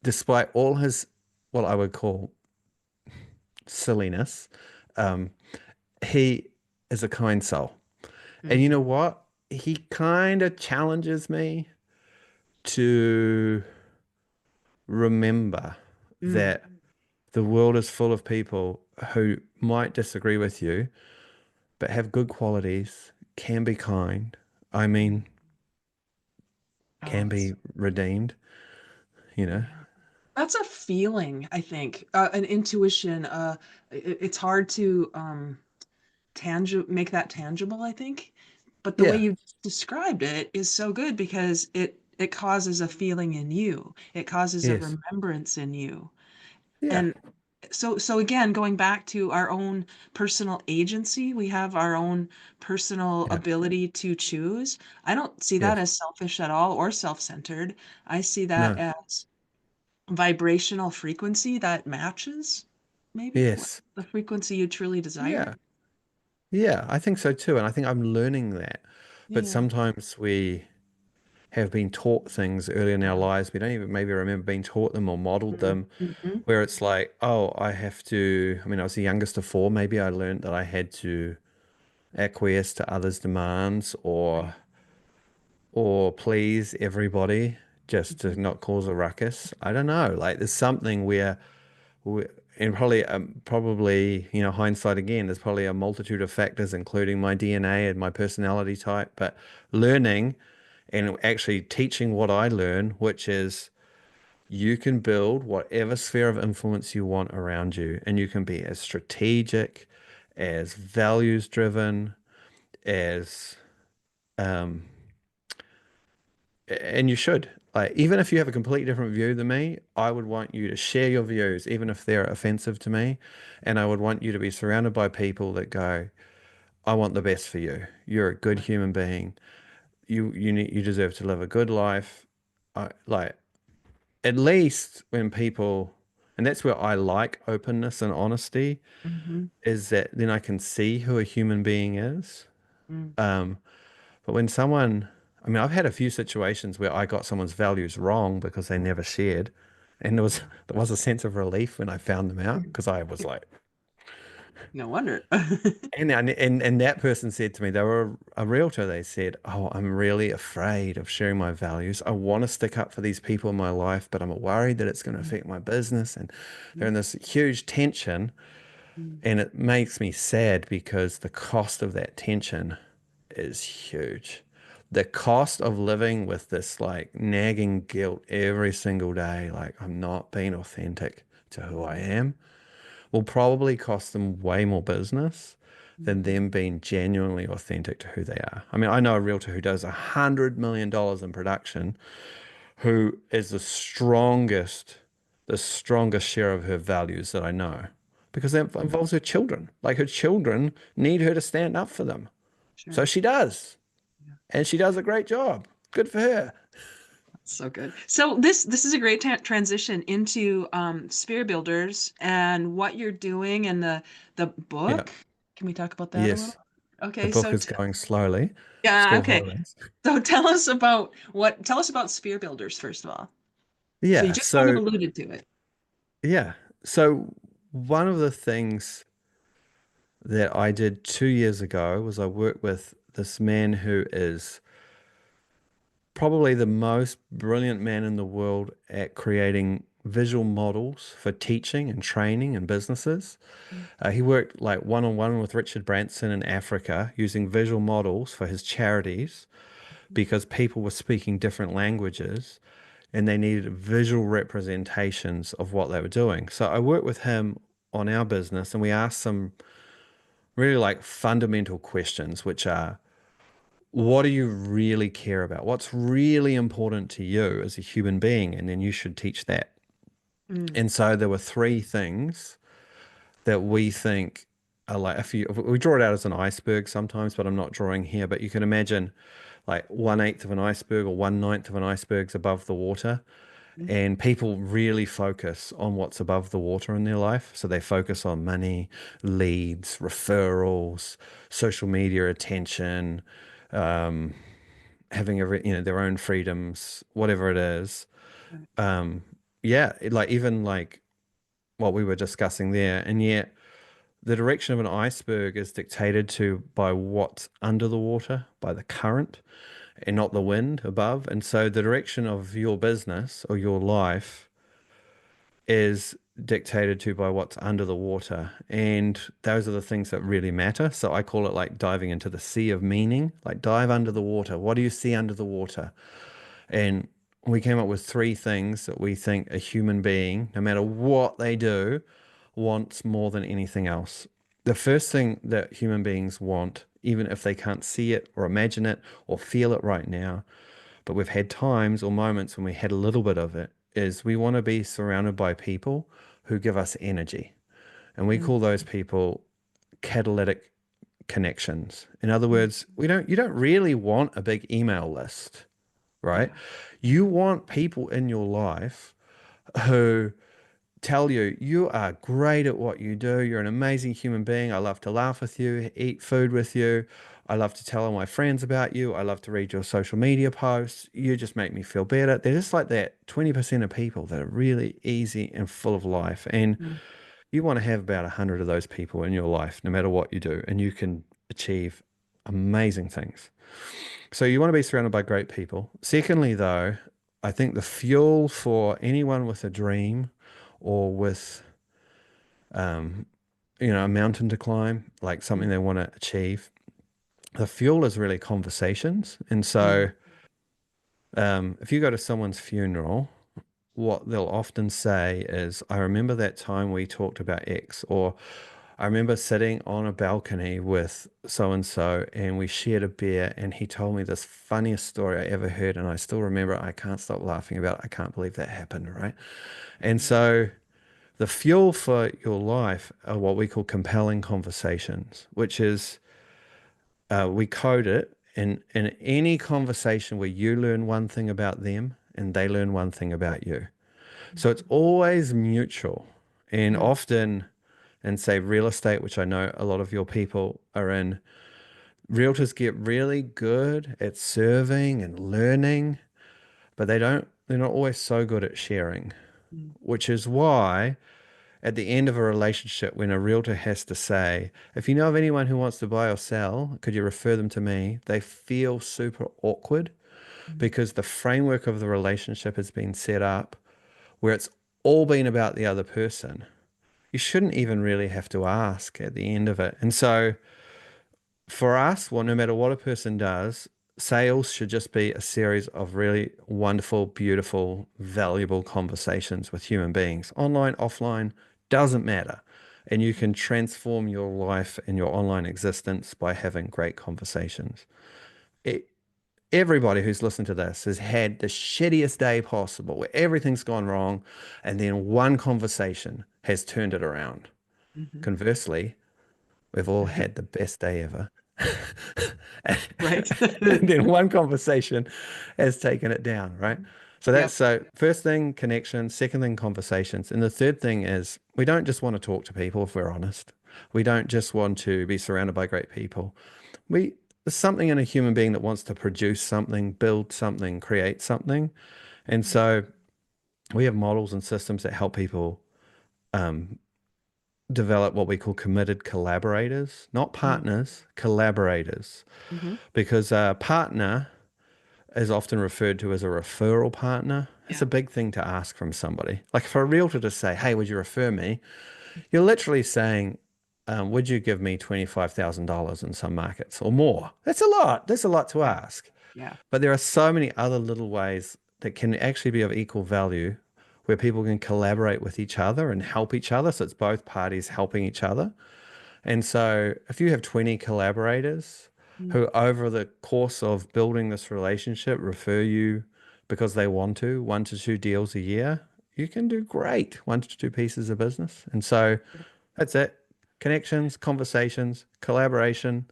despite all his, what I would call silliness, um, he is a kind soul. And you know Hmm. what? He kind of challenges me to remember Mm. that the world is full of people who might disagree with you, but have good qualities, can be kind. I Mm. mean, Oh, can be redeemed, you know? yeah. That's a feeling, I think, an intuition. It's hard to make that tangible, I think. But the way Yeah. you described it is so good because it causes a feeling in you. It causes a Yes. remembrance in you. Yeah. And so again, going back to our own personal agency, we have our own personal Yeah. ability to choose. I don't see that Yes. as selfish at all or self-centered. I see that No. as vibrational frequency that matches maybe Yes. the frequency you truly desire. Yeah. Yeah. I think so too. And I think I'm learning that. But Yeah. sometimes we have been taught things early in our Yeah. lives. We don't even maybe remember being taught them or modeled them, Mm-hmm. where it's like, oh, I have to, I mean, I was the youngest of four. Maybe I learned that I had to acquiesce to others' demands Right. or please everybody just Mm-hmm. to not cause a ruckus. I don't know. Like there's something where we, and probably, you know, hindsight again, there's probably a multitude of factors, including my DNA and my personality type, but learning and actually teaching what I learn, which is you can build whatever sphere of influence you want around you, and you can be as strategic, as values driven, as um, and you should. Like, even if you have a completely different view than me, I would want you to share your views, even if they're offensive to me. And I would want you to be surrounded by people that go, I want the best for you. You're a good human being. You deserve to live a good life. Like at least when people, and that's where I like openness and honesty, Mm-hmm. is that then I can see who a human being is. Mm. Um, But when someone, I mean, I've had a few situations where I got someone's values wrong because they never shared. And there was a sense of relief when I found them out because I was like, No wonder. and that person said to me, they were a realtor. They said, "Oh, I'm really afraid of sharing my values. I want to stick up for these people in my life, but I'm worried that it's going to affect my business." And they're in this huge tension, Mm. and it makes me sad because the cost of that tension is huge. The cost of living with this like nagging guilt every single day, like I'm not being authentic to who I am, will probably cost them way more business than Mhm. them being genuinely authentic to who they are. I mean, I know a realtor who does $100 million in production, who is the strongest share of her values that I know, because that involves her children. Like her children need her to stand up for them. So Sure. she does. Yeah. And she does a great job. Good for her. So good. So this is a great transition into Spear Builders and what you're doing and the Yeah. book. Can we talk about that a little? Yes. The Okay, book so is going slowly. yeah, School okay. holidays. So tell us about Spear Builders first of all. So you Yeah. just kind of So, alluded to it. yeah. So, one of the things that I did 2 years ago was I worked with this man who is probably the most brilliant man in the world at creating visual models for teaching and training and businesses. He worked like one on one with Richard Branson in Africa using visual models for his charities because people were speaking different languages and they needed visual representations of what they were doing. So I worked with him on our business and we asked some really like fundamental questions, which are, what do you really care about? What's really important to you as a human being? And then you should teach that. Mm, And so there were three things that we think are like, if we draw it out as an iceberg sometimes, but I'm not drawing here, but you can imagine like 1/8 of an iceberg or 1/9 of an iceberg's above the water. mm, And people really focus on what's above the water in their life. So they focus on money, leads, referrals, social media attention, um, having their own freedoms, whatever it is. right. Yeah, like even like what we were discussing there. And yet the direction of an iceberg is dictated to by what's under the water, by the current, and not the wind above. And so the direction of your business or your life is dictated to by what's under the water. And those are the things that really matter. So I call it like diving into the sea of meaning, like dive under the water. What do you see under the water? And we came up with three things that we think a human being, no matter what they do, wants more than anything else. The first thing that human beings want, even if they can't see it or imagine it or feel it right now, but we've had times or moments when we had a little bit of it, is we want to be surrounded by people who give us energy. And we Mm, call those people catalytic connections. In other mm, words, you don't really want a big email list, right? yeah. You want people in your life who tell you, you are great at what you do. You're an amazing human being. I love to laugh with you, eat food with you. I love to tell all my friends about you. I love to read your social media posts. You just make me feel better. They're just like that 20% of people that are really easy and full of life. And Mm, you want to have about 100 of those people in your life, no matter what you do, and you can achieve amazing things. So you want to be surrounded by great people. Secondly, though, I think the fuel for anyone with a dream or with a mountain to climb, like something mm, they want to achieve, the fuel is really conversations. And so mm, if you go to someone's funeral, what they'll often say is, I remember that time we talked about X, or I remember sitting on a balcony with so and so and we shared a beer and he told me this funniest story I ever heard and I still remember it. I can't stop laughing about it. I can't believe that happened, right? And mm, so the fuel for your life are what we call compelling conversations, which is we code it in any conversation where you learn one thing about them and they learn one thing about you. So it's always mutual. And mm, often in, say, real estate, which I know a lot of your people are in, realtors get really good at serving and learning, but they're not always so good at sharing, mm, which is why at the end of a relationship, when a realtor has to say, if you know of anyone who wants to buy or sell, could you refer them to me? They feel super awkward mm, because the framework of the relationship has been set up where it's all been about the other person. You shouldn't even really have to ask at the end of it. And so for us, well, no matter what a person does, sales should just be a series of really wonderful, beautiful, valuable conversations with human beings. Online, offline, doesn't matter. And you can transform your life and your online existence by having great conversations. It, everybody who's listened to this has had the shittiest day possible where everything's gone wrong, and then one conversation has turned it around. mhm. Conversely, we've all had the best day ever. Right. And then one conversation has taken it down, right? So that's Yep. so first thing, connection, second thing, conversations. And the third thing is we don't just want to talk to people if we're honest. We don't just want to be surrounded by great people. We There's something in a human being that wants to produce something, build something, create something. And so we have models and systems that help people develop what we call committed collaborators, not Mm, partners, collaborators. mhm. Because a partner is often referred to as a referral partner. It's Yeah. a big thing to ask from somebody. Like for a realtor to say, hey, would you refer me? You're literally saying, would you give me $25,000 in some markets or more? That's a lot. That's a lot to Yeah. ask. Yeah. But there are so many other little ways that can actually be of equal value where people can collaborate with each other and help each other. So it's both parties helping each other. And so if you have 20 collaborators Mm, who, over the course of building this relationship, refer you because they want to, 1 to 2 deals a year, you can do great, 1 to 2 pieces of business. And so that's it. Connections, conversations, collaboration,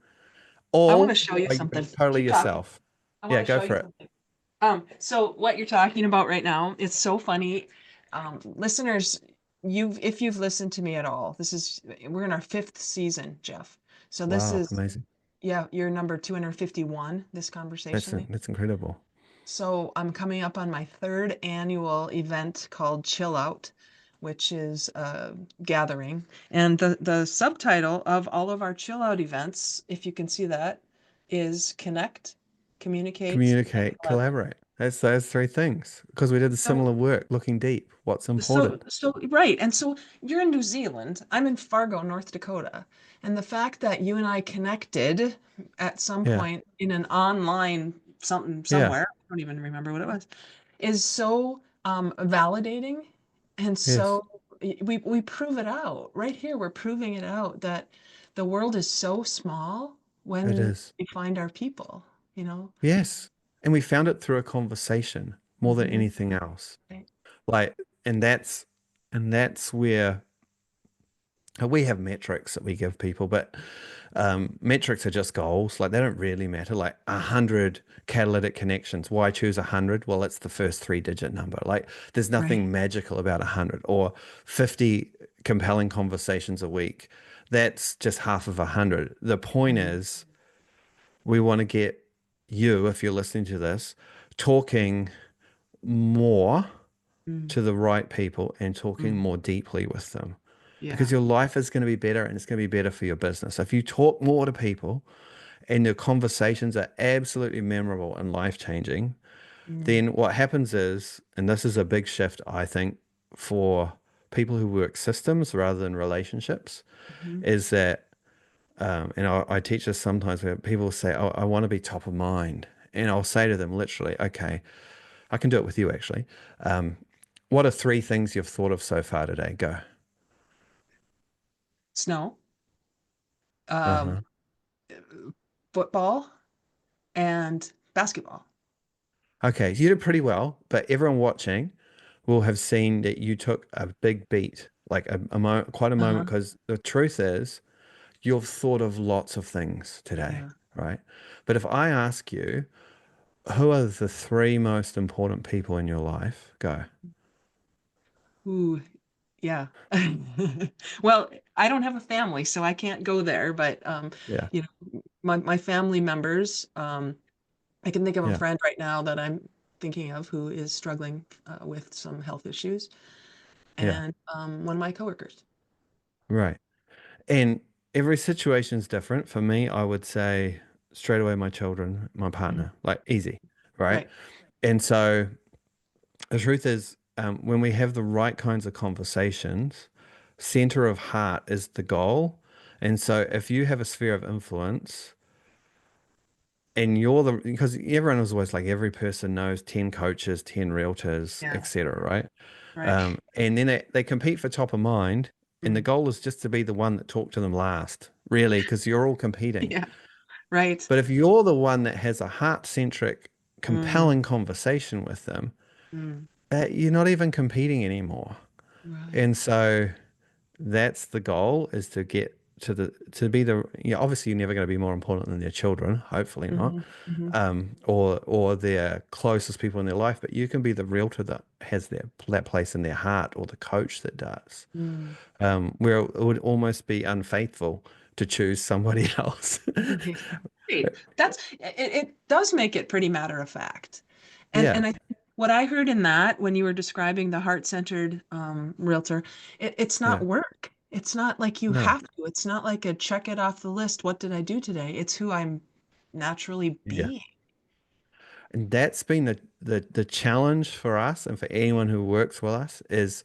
I want to all show you by something. totally Keep talking. yourself. I Yeah, want to go show you for it. something. So what you're talking about right now, it's so funny. Listeners, if you've listened to me at all, we're in our fifth season, Geoff. So this Wow, is, amazing. yeah, you're number 251, this That's conversation. that's incredible. So I'm coming up on my third annual event called Chill Out, which is a gathering. And the subtitle of all of our Chill Out events, if you can see that, is Connect, Communicate, and Communicate, Collaborate. collaborate. That's those three things because we did the So similar work, looking deep. What's So, important? so right. And so you're in New Zealand. I'm in Fargo, North Dakota. And the fact that you and I connected at some Yeah, point in an online something yeah, somewhere, I don't even remember what it was, is so validating. And yes, so we prove it out. Right here, we're proving it out that the world is so small it when is. we find our people, you know? Yes. And we found it through a conversation more than Hmm. anything else. Like, and that's where we have metrics that we give people, but Metrics are just goals. Like they don't really matter. Like 100 catalytic connections. Why choose 100? Well, it's the first three-digit number. Like there's Right. nothing magical about 100 or 50 compelling conversations a week. That's just half of 100. The point Mm, is, we want to get you, if you're listening to this, talking more mm, to the right people and talking mm. more deeply with them because Yeah. your life is going to be better and it's going to be better for your business. If you talk more to people and your conversations are absolutely memorable and life changing, Mm, then what happens is, and this is a big shift, I think, for people who work systems rather than relationships, mhm. is that, and I teach this sometimes where people say, oh, I want to be top of mind. And I'll say to them literally, okay, I can do it with you actually. Um, what are three things you've thought of so far today? Go. Snow, um, Uh-huh. football, and basketball. Okay, you did pretty well, but everyone watching will have seen that you took a big beat, like quite a moment, Uh-huh. because the truth is you've thought of lots of things today, Yeah. right? But if I ask you, who are the three most important people in your life? Go. Ooh, yeah. Well, I don't have a family, so I can't go there, but Yeah, you know, my family members, I can think of a yeah, friend right now that I'm thinking of who is struggling with some health issues, yeah, and one of my coworkers. right. And every situation is different. For me, I would say straight away my children, my Mhm. partner, like easy, right? Right. And so the truth is, when we have the right kinds of conversations, center of heart is the goal. And so if you have a sphere of influence and you're the, because everyone is always like every person knows 10 coaches, 10 realtors, Yeah. etc., right? Right. And then they compete for top of mind. And the Mm. goal is just to be the one that talked to them last, really, because you're all competing. Yeah. Right. But if you're the one that has a heart-centric, Mm. compelling conversation with them, Mm. you're not even competing anymore. Right. And so that's the goal is to get to be the, obviously you're never going to be more important than their children, hopefully not, Hmm. Hmm. or their closest people in their life, but you can be the realtor that has that place in their heart or the coach that does, Mm. where it would almost be unfaithful to choose somebody else. Right. It does make it pretty matter of fact. Yeah, And I what I heard in that when you were describing the heart-centered realtor, it's not yeah, work. It's not like you no, have to. It's not like a check it off the list. What did I do today? It's who I'm naturally yeah. being. And that's been the challenge for us and for anyone who works with us is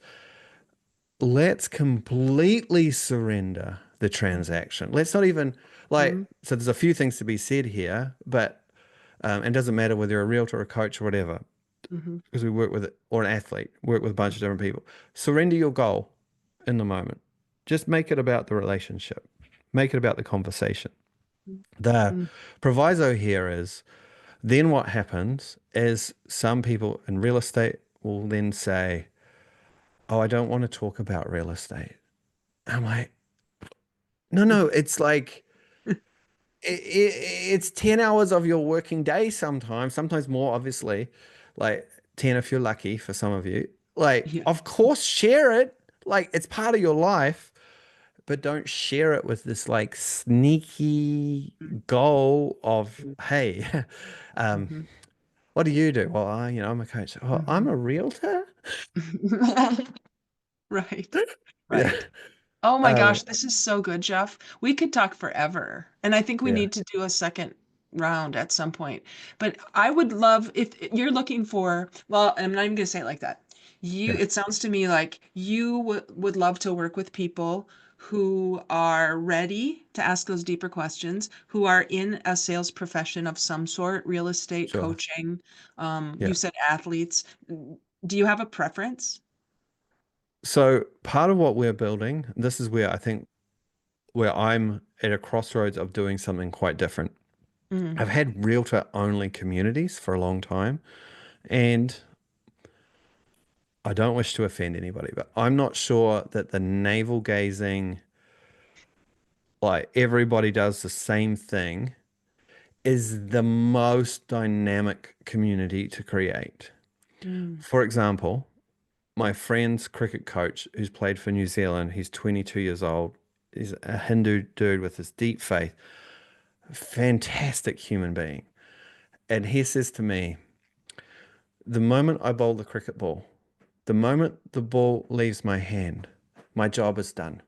let's completely surrender the Mhm. transaction. Let's not even like, Mhm. so there's a few things to be said here, but it doesn't matter whether you're a realtor or a coach or whatever, Mhm. because we work with it, or an athlete, work with a bunch of different people. Surrender your goal in the moment. Just make it about the relationship. Make it about the conversation. The Mhm. proviso here is then what happens is some people in real estate will then say, oh, I don't want to talk about real estate. I'm like, no, no, it's like it's 10 hours of your working day sometimes more, obviously, like 10 if you're lucky for some of you. Like, Yeah. of course, share it. Like, it's part of your life, but don't share it with this like sneaky goal of, hey, um, Mhm. what do you do? Well, I'm a coach. Oh, I'm Mhm. a realtor. Right. Yeah. Right. Oh my Um, gosh, this is so good, Jeff. We could talk forever. And I think we yeah, need to do a second round at some point. But I would love if you're looking for, well, I'm not even going to say it like that. yeah, It sounds to me like you would love to work with people who are ready to ask those deeper questions, who are in a sales profession of some sort, real estate, sure. coaching. You Yeah. said athletes. Do you have a preference? So part of what we're building, this is where I think where I'm at a crossroads of doing something quite different. Mm, I've had realtor only communities for a long time, and I don't wish to offend anybody, but I'm not sure that the navel gazing like everybody does the same thing, is the most dynamic community to create. Mm, For example, my friend's cricket coach who's played for New Zealand, he's 22 years old. He's a Hindu dude with this deep faith, fantastic human being. And he says to me, the moment I bowl the cricket ball, the moment the ball leaves my hand, my job is done.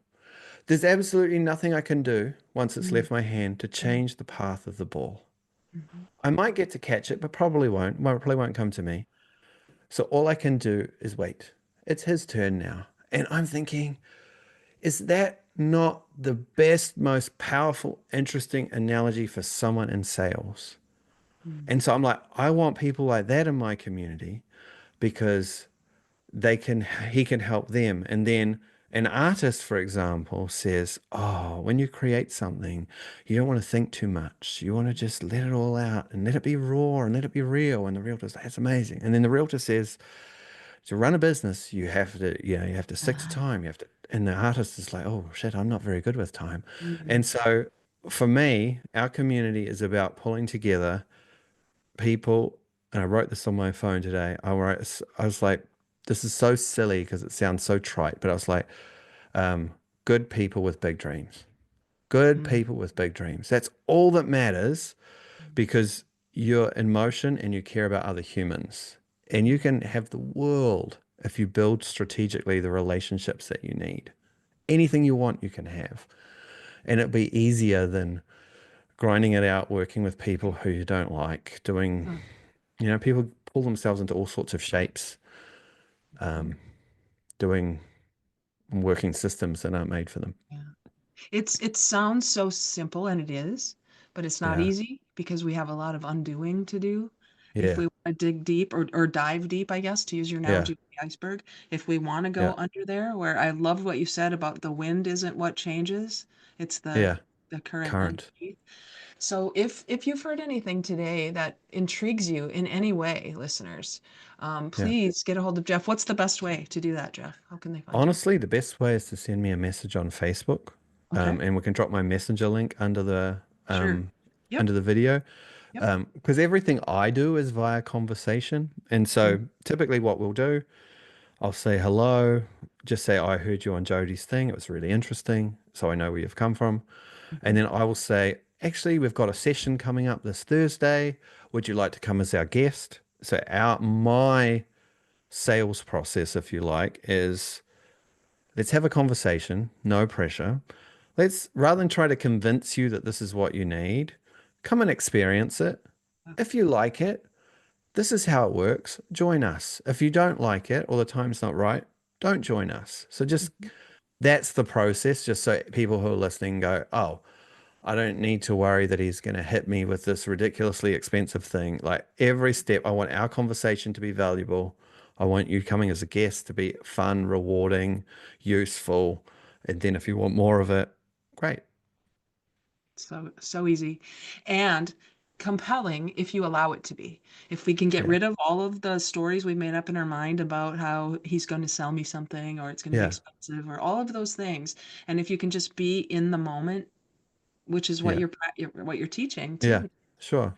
There's absolutely nothing I can do once it's mm, left my hand to mm, change the path of the ball. mhm. I might get to catch it, but probably won't. Probably won't come to me. So all I can do is wait. It's his turn now. And I'm thinking, is that not the best, most powerful, interesting analogy for someone in sales? Mm. And so I'm like, I want people like that in my community because they can he can help them. And then an artist, for example, says, oh, when you create something, you don't want to think too much. You want to just let it all out and let it be raw and let it be real. And the realtor's like, that's amazing. And then the realtor says, to run a business, you have to, you have to stick to Ah, time. You have to, and the artist is like, oh shit, I'm not very good with time. mm, And so for me, our community is about pulling together people, and I wrote this on my phone today. I was like, this is so silly because it sounds so trite, but I was like, um, good people with big dreams. Good mm, people with big dreams. That's all that matters because you're in motion and you care about other humans. And you can have the world if you build strategically the relationships that you need. Anything you want, you can have. And it'll be easier than grinding it out, working with people who you don't like, doing, mm, people pull themselves into all sorts of shapes, mm. doing working systems that aren't made for them. Yeah. It sounds so simple, and it is, but it's not Yeah. easy because we have a lot of undoing to do. If Yeah. we want to dig deep or dive deep, I guess, to use your Yeah. analogy with the iceberg, if we want to Yeah. go under there, where I love what you said about the wind isn't what changes, it's Yeah. the current Current. underneath. So if you've heard anything today that intrigues you in any way, listeners, Yeah. please get a hold of Geoff. What's the best way to do that, Geoff? How can they find you? Honestly, the best way is to send me a message on Facebook, Okay, and we can drop my messenger link sure. Yep. under the video, Yep. because everything I do is via conversation. And Mm, so typically, what we'll do, I'll say hello, just say I heard you on Jody's thing. It was really interesting, so I know where you've come from. And mhm. then I will say, actually, we've got a session coming up this Thursday. Would you like to come as our guest? So my sales process, if you like, is let's have a conversation, no pressure. Let's, rather than try to convince you that this is what you need, come and experience it. If you like it, this is how it works. Join us. If you don't like it or the time's not right, don't join us. So just Mhm. that's the process, just so people who are listening go, oh, I don't need to worry that he's going to hit me with this ridiculously expensive thing. Like every step, I want our conversation to be valuable. I want you coming as a guest to be fun, rewarding, useful. And then if you want more of it, great. So easy and compelling if you allow it to be. If we can get Yeah. rid of all of the stories we made up in our mind about how he's going to sell me something or it's going to be Yeah. expensive or all of those things, and if you can just be in the moment, which is what Yeah. what you're teaching Yeah. too. Sure.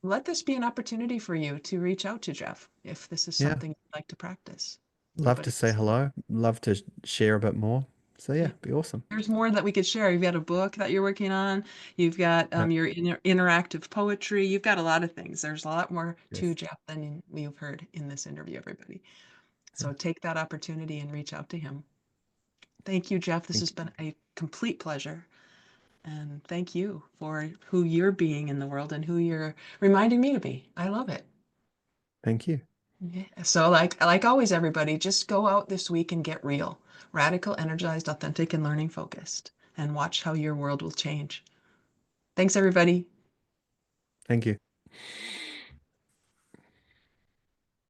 Let this be an opportunity for you to reach out to Geoff if this is Yeah. something you'd like to practice. Love to Everybody say has. hello. Love to share a bit more. So yeah, Yeah. be awesome. There's more that we could share. You've got a book that you're working on. You've got Yeah. your interactive poetry. You've got a lot of things. There's a lot more to Yes. Geoff than you've heard in this interview, everybody. So take that opportunity and reach out to him. Thank you, Geoff. This has Thank you. been a complete pleasure. And thank you for who you're being in the world and who you're reminding me to be. I love it. Thank you. Yeah. So like always, everybody, just go out this week and get real, radical, energized, authentic, and learning focused, and watch how your world will change. Thanks, everybody. Thank you.